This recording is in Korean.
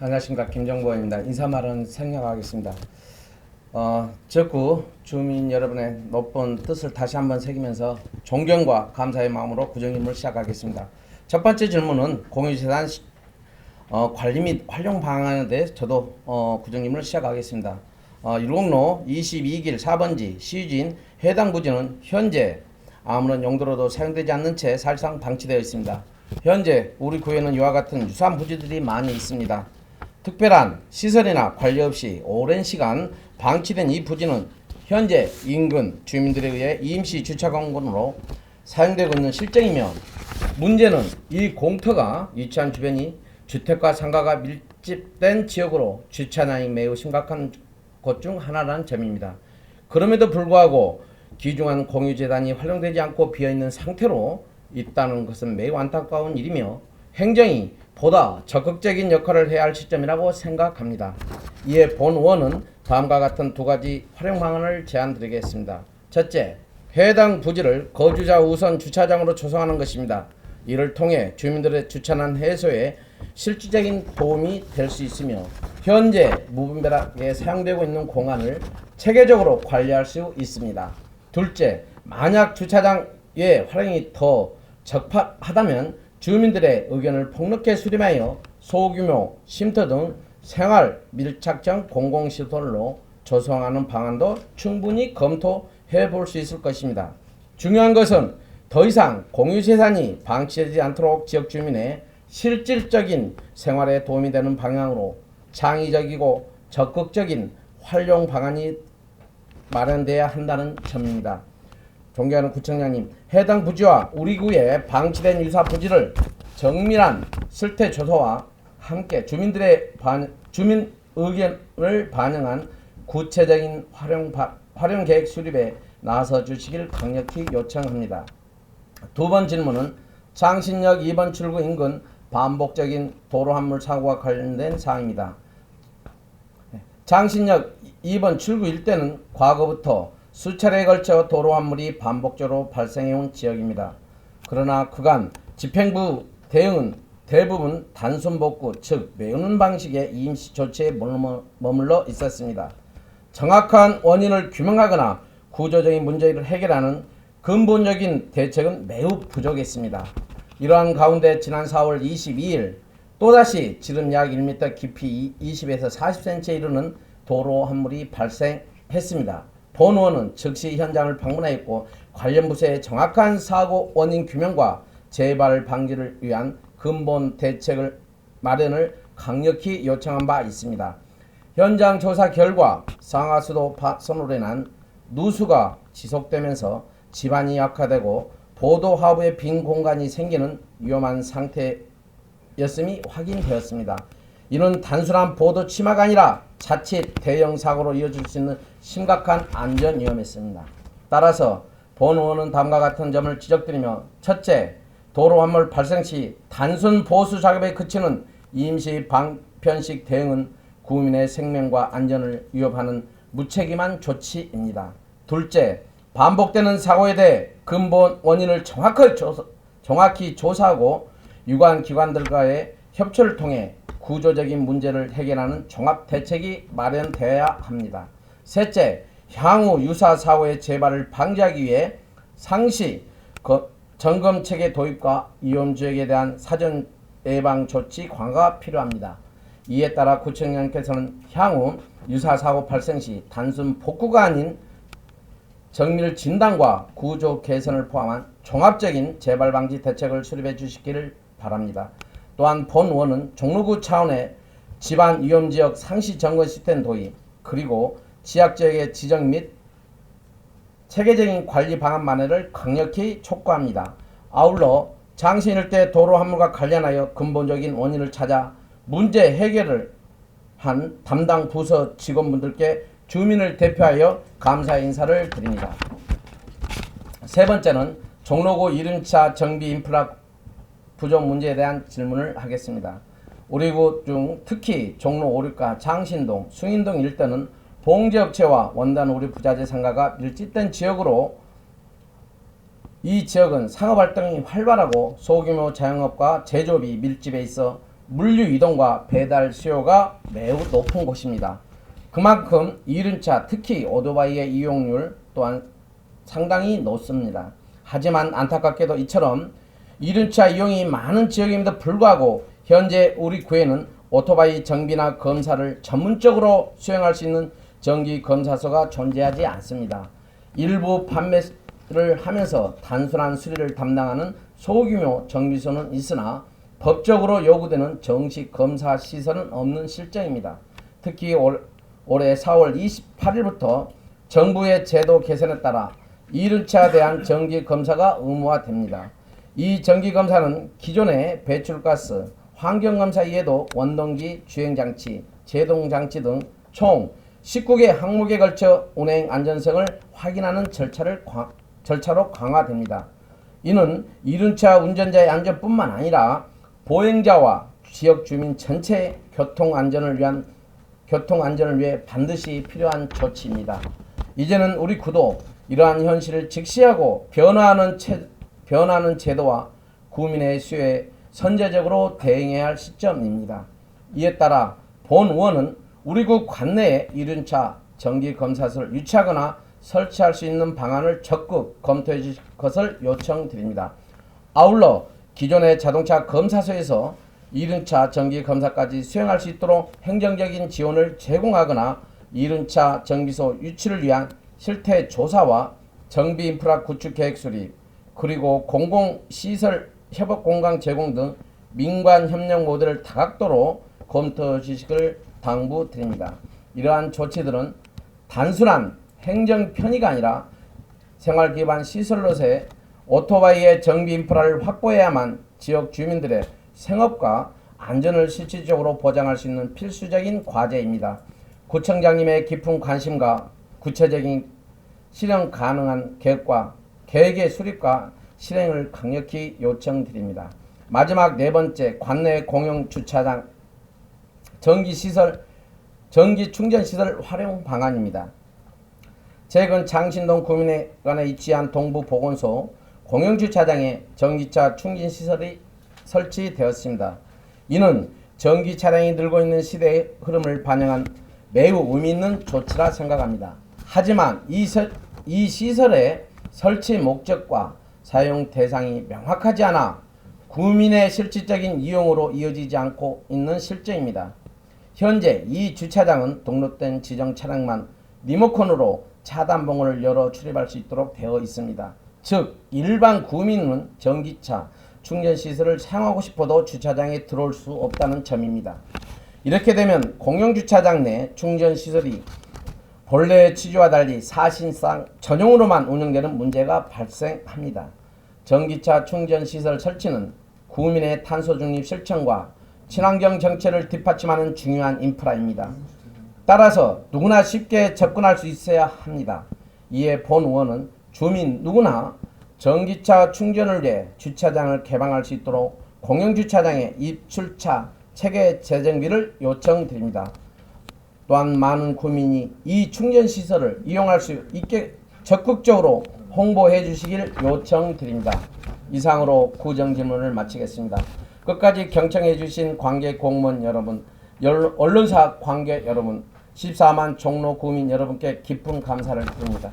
안녕하십니까, 김정보입니다. 인사말은 생략하겠습니다. 지역구 주민 여러분의 높은 뜻을 다시 한번 새기면서 존경과 감사의 마음으로 구정임을 시작하겠습니다. 첫 번째 질문은 공유재단 관리 및 활용 방안에 대해 저도 구정임을 시작하겠습니다. 1공로 22길 4번지 시유지인 해당 부지는 현재 아무런 용도로도 사용되지 않는 채 사실상 방치되어 있습니다. 현재 우리 구에는 이와 같은 유사한 부지들이 많이 있습니다. 특별한 시설이나 관리 없이 오랜 시간 방치된 이 부지는 현재 인근 주민들에 의해 임시 주차 공간으로 사용되고 있는 실정이며, 문제는 이 공터가 위치한 주변이 주택과 상가가 밀집된 지역으로 주차난이 매우 심각한 곳 중 하나라는 점입니다. 그럼에도 불구하고 귀중한 공유재단이 활용되지 않고 비어있는 상태로 있다는 것은 매우 안타까운 일이며 행정이 보다 적극적인 역할을 해야 할 시점이라고 생각합니다. 이에 본 의원은 다음과 같은 두 가지 활용 방안을 제안드리겠습니다. 첫째, 해당 부지를 거주자 우선 주차장으로 조성하는 것입니다. 이를 통해 주민들의 주차난 해소에 실질적인 도움이 될 수 있으며 현재 무분별하게 사용되고 있는 공간을 체계적으로 관리할 수 있습니다. 둘째, 만약 주차장의 활용이 더 적합하다면 주민들의 의견을 폭넓게 수렴하여 소규모 쉼터 등 생활 밀착형 공공시설로 조성하는 방안도 충분히 검토해 볼 수 있을 것입니다. 중요한 것은 더 이상 공유재산이 방치되지 않도록 지역 주민의 실질적인 생활에 도움이 되는 방향으로 창의적이고 적극적인 활용 방안이 마련돼야 한다는 점입니다. 존경하는 구청장님, 해당 부지와 우리 구에 방치된 유사 부지를 정밀한 실태 조사와 함께 주민 의견을 반영한 구체적인 활용 계획 수립에 나서 주시길 강력히 요청합니다. 두 번 질문은 장신역 2번 출구 인근 반복적인 도로 함몰 사고와 관련된 사항입니다. 장신역 2번 출구 일대는 과거부터 수차례에 걸쳐 도로 함몰이 반복적으로 발생해온 지역입니다. 그러나 그간 집행부 대응은 대부분 단순 복구, 즉 메우는 방식의 임시 조치에 머물러 있었습니다. 정확한 원인을 규명하거나 구조적인 문제를 해결하는 근본적인 대책은 매우 부족했습니다. 이러한 가운데 지난 4월 22일 또다시 지름 약 1m, 깊이 20에서 40cm에 이르는 도로 함몰이 발생했습니다. 본 의원은 즉시 현장을 방문하였고 관련 부서의 정확한 사고 원인 규명과 재발 방지를 위한 근본 대책을 마련을 강력히 요청한 바 있습니다. 현장 조사 결과 상하수도 파손으로 인한 누수가 지속되면서 지반이 약화되고 보도 하부에 빈 공간이 생기는 위험한 상태였음이 확인되었습니다. 이는 단순한 보도 침하가 아니라 자칫 대형 사고로 이어질 수 있는 심각한 안전 위험이었습니다. 따라서 본 의원은 다음과 같은 점을 지적드리며, 첫째, 도로 함몰 발생 시 단순 보수 작업에 그치는 임시 방편식 대응은 구민의 생명과 안전을 위협하는 무책임한 조치입니다. 둘째, 반복되는 사고에 대해 근본 원인을 정확히 조사하고 유관 기관들과의 협조를 통해 구조적인 문제를 해결하는 종합 대책이 마련되어야 합니다. 셋째, 향후 유사 사고의 재발을 방지하기 위해 상시 점검체계 도입과 위험지역에 대한 사전 예방 조치 강화가 필요합니다. 이에 따라 구청장께서는 향후 유사 사고 발생 시 단순 복구가 아닌 정밀 진단과 구조 개선을 포함한 종합적인 재발 방지 대책을 수립해 주시기를 바랍니다. 또한 본 의원은 종로구 차원의 집안 위험지역 상시 점검 시스템 도입, 그리고 지역지역의 지정 및 체계적인 관리 방안 마련을 강력히 촉구합니다. 아울러 장신 일대 도로 함몰과 관련하여 근본적인 원인을 찾아 문제 해결을 한 담당 부서 직원분들께 주민을 대표하여 감사의 인사를 드립니다. 세 번째는 종로구 이륜차 정비 인프라 부족 문제에 대한 질문을 하겠습니다. 우리 구 중 특히 종로 5류가 장신동, 숭인동 일대는 봉제업체와 원단 우리 부자재 상가가 밀집된 지역으로, 이 지역은 상업활동이 활발하고 소규모 자영업과 제조업이 밀집해 있어 물류 이동과 배달 수요가 매우 높은 곳입니다. 그만큼 이륜차, 특히 오토바이의 이용률 또한 상당히 높습니다. 하지만 안타깝게도 이처럼 이륜차 이용이 많은 지역임에도 불구하고 현재 우리 구에는 오토바이 정비나 검사를 전문적으로 수행할 수 있는 정기검사소가 존재하지 않습니다. 일부 판매를 하면서 단순한 수리를 담당하는 소규모 정비소는 있으나 법적으로 요구되는 정식 검사 시설은 없는 실정입니다. 특히 올해 4월 28일부터 정부의 제도 개선에 따라 이륜차에 대한 정기검사가 의무화됩니다. 이 정기검사는 기존의 배출가스, 환경검사 이외에도 원동기, 주행장치, 제동장치 등 총 19개 항목에 걸쳐 운행 안전성을 확인하는 절차로 강화됩니다. 이는 이륜차 운전자의 안전뿐만 아니라 보행자와 지역 주민 전체의 교통안전을 위해 반드시 필요한 조치입니다. 이제는 우리 구도 이러한 현실을 직시하고 변화하는 제도와 구민의 수요에 선제적으로 대응해야 할 시점입니다. 이에 따라 본 의원은 우리 구 관내에 이륜차 정기검사소를 유치하거나 설치할 수 있는 방안을 적극 검토해 주실 것을 요청드립니다. 아울러 기존의 자동차 검사소에서 이륜차 정기검사까지 수행할 수 있도록 행정적인 지원을 제공하거나 이륜차 정비소 유치를 위한 실태 조사와 정비 인프라 구축 계획 수립, 그리고 공공시설 협업 공간 제공 등 민관 협력 모델을 다각도로 검토해 주시길 당부드립니다. 이러한 조치들은 단순한 행정 편의가 아니라 생활 기반 시설로서의 오토바이의 정비 인프라를 확보해야만 지역 주민들의 생업과 안전을 실질적으로 보장할 수 있는 필수적인 과제입니다. 구청장님의 깊은 관심과 구체적인 실행 가능한 계획의 수립과 실행을 강력히 요청드립니다. 마지막 네 번째, 관내 공영 주차장 전기 충전시설 활용 방안입니다. 최근 장신동 구민회관에 위치한 동부 보건소 공영주차장에 전기차 충전시설이 설치되었습니다. 이는 전기 차량이 늘고 있는 시대의 흐름을 반영한 매우 의미 있는 조치라 생각합니다. 하지만 이 시설의 설치 목적과 사용 대상이 명확하지 않아 구민의 실질적인 이용으로 이어지지 않고 있는 실정입니다. 현재 이 주차장은 등록된 지정 차량만 리모컨으로 차단봉을 열어 출입할 수 있도록 되어 있습니다. 즉 일반 구민은 전기차 충전시설을 사용하고 싶어도 주차장에 들어올 수 없다는 점입니다. 이렇게 되면 공영주차장 내 충전시설이 본래의 취지와 달리 사실상 전용으로만 운영되는 문제가 발생합니다. 전기차 충전시설 설치는 구민의 탄소중립 실천과 친환경 정책을 뒷받침하는 중요한 인프라입니다. 따라서 누구나 쉽게 접근할 수 있어야 합니다. 이에 본 의원은 주민 누구나 전기차 충전을 위해 주차장을 개방할 수 있도록 공영주차장의 입출차 체계 재정비를 요청드립니다. 또한 많은 구민이 이 충전시설을 이용할 수 있게 적극적으로 홍보해 주시길 요청드립니다. 이상으로 구정질문을 마치겠습니다. 끝까지 경청해 주신 관계 공무원 여러분, 언론사 관계 여러분, 14만 종로 구민 여러분께 깊은 감사를 드립니다.